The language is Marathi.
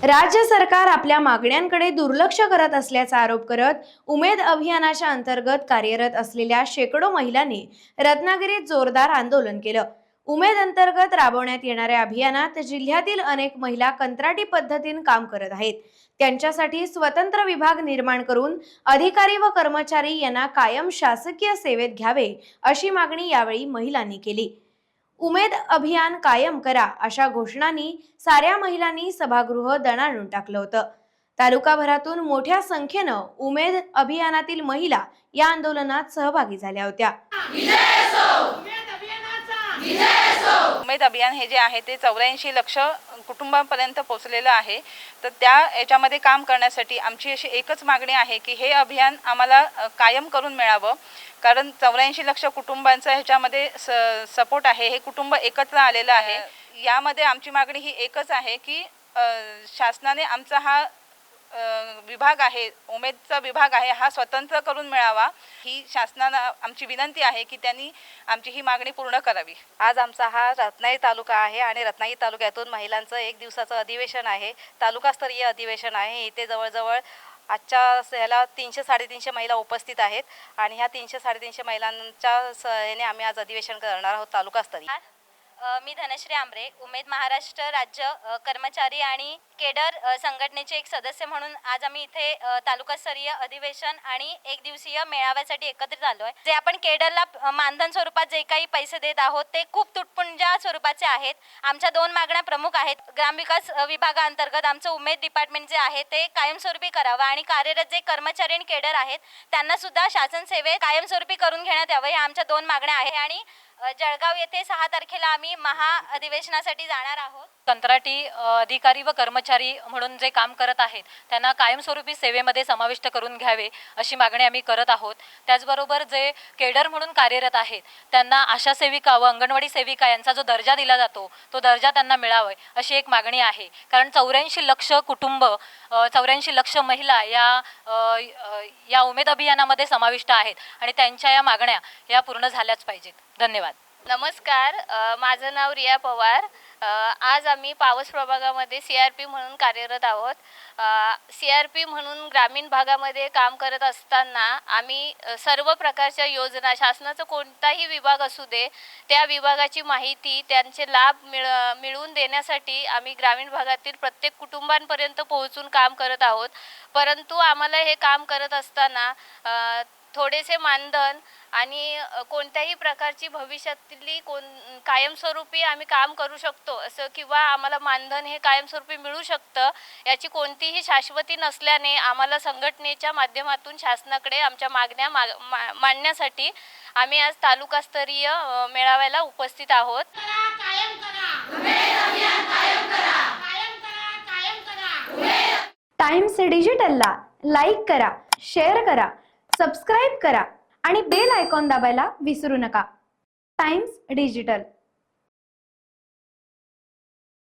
राज्य सरकार आपल्या मागण्यांकडे दुर्लक्ष करत असल्याचा आरोप करत उमेद अभियानाच्या अंतर्गत कार्यरत असलेल्या शेकडो महिलांनी रत्नागिरीत जोरदार आंदोलन केलं। उमेद अंतर्गत राबवण्यात येणाऱ्या अभियानात जिल्ह्यातील अनेक महिला कंत्राटी पद्धतीने काम करत आहेत। त्यांच्यासाठी स्वतंत्र विभाग निर्माण करून अधिकारी व कर्मचारी यांना कायम शासकीय सेवेत घ्यावे अशी मागणी यावेळी महिलांनी केली। उमेद अभियान कायम करा अशा घोषणांनी साऱ्या महिलांनी सभागृह दणाणून टाकलं होतं। तालुकाभरातून मोठ्या संख्येनं उमेद अभियानातील महिला या आंदोलनात सहभागी झाल्या होत्या। उमेद अभियान हे जे आहे ते 84 लाख कुटुंबांपर्यंत पोहोचलेलं आहे। तर त्या याच्यामध्ये काम करण्यासाठी आमची अशी एकच मागणी आहे की हे अभियान आम्हाला कायम करून मिळावं, कारण 84 लाख कुटुंबांचा ह्याच्यामध्ये सपोर्ट आहे। हे कुटुंब एकत्र आलेलं आहे। यामध्ये आमची मागणी ही एकच आहे की शासनाने आमचा हा विभाग आहे, उमेदचा विभाग आहे, हा स्वतंत्र करून मिळावा ही शासनाला आमची विनंती आहे की त्यांनी आमची ही मागणी पूर्ण करावी। आज आमचा हा रत्नागिरी तालुका आहे आणि रत्नागिरी तालुक्यातून महिलांचं एक दिवसाचं अधिवेशन आहे, तालुकास्तरीय अधिवेशन आहे। इथे जवळजवळ आजच्या ह्याला 300-350 महिला उपस्थित आहेत आणि ह्या 300-350 महिलांच्या ह्याने आम्ही आज अधिवेशन करणार आहोत तालुकास्तरीय। मी धनश्री आमरे, उमेद महाराष्ट्र राज्य कर्मचारी आणि केडर संघटनेचे एक सदस्य म्हणून आज आम्ही इथे तालुकास्तरीय अधिवेशन आणि एक दिवसीय मेळाव्यासाठी एकत्रित आलो आहे। जे आपण केडरला मानधन स्वरूपात जे काही पैसे देत आहोत ते खूप तुटपुंजा स्वरूपाचे आहेत। आमच्या 2 मागण्या प्रमुख आहेत। ग्रामविकास विभागाअंतर्गत आमचं उमेद डिपार्टमेंट जे आहे ते कायमस्वरूपी करावं आणि कार्यरत जे कर्मचारी आणि केडर आहेत त्यांना सुद्धा शासन सेवेत कायमस्वरूपी करून घेण्यात यावं, ह्या आमच्या 2 मागण्या आहेत। आणि जळगाव येथे 6 तारखेला आम्ही महाअधिवेशनासाठी जाणार आहोत। कंत्राटी अधिकारी व कर्मचारी म्हणून जे काम करत आहेत त्यांना कायमस्वरूपी सेवेमध्ये समाविष्ट करून घ्यावे अशी मागणी आम्ही करत आहोत। त्याचबरोबर जे केडर म्हणून कार्यरत आहेत त्यांना आशा सेविका व अंगणवाडी सेविका यांचा जो दर्जा दिला जातो तो दर्जा त्यांना मिळावा अशी एक मागणी आहे। कारण 84 लाख कुटुंब 84 लाख महिला या उमेद अभियानामध्ये समाविष्ट आहेत आणि त्यांच्या या मागण्या या पूर्ण झाल्याच पाहिजेत। धन्यवाद। नमस्कार, माझं नाव रिया पवार। आज आम्ही पावस प्रभागामध्ये CRP म्हणून कार्यरत आहोत। CRP म्हणून ग्रामीण भागामध्ये काम करत असताना आम्ही सर्व प्रकारच्या योजना, शासनाचा कोणताही विभाग असू दे त्या विभागाची माहिती, त्यांचे लाभ मिळवून देण्यासाठी आम्ही ग्रामीण भागातील प्रत्येक कुटुंबांपर्यंत पोहोचून काम करत आहोत। परंतु आम्हाला हे काम करत असताना थोडेसे मानधन आणि कोणत्याही प्रकारची भविष्यातली कायमस्वरूपी आम्ही काम करू शकतो असं किंवा आम्हाला मानधन हे कायमस्वरूपी मिळू शकतं याची कोणतीही शाश्वती नसल्याने आम्हाला संघटनेच्या माध्यमातून शासनाकडे आमच्या मागण्या मांडण्यासाठी आम्ही आज तालुकास्तरीय मेळाव्याला उपस्थित आहोत। टाइम्स डिजिटलला लाईक करा, शेअर करा, सबस्क्राईब करा आणि बेल आयकॉन दाबायला विसरू नका। Times digital.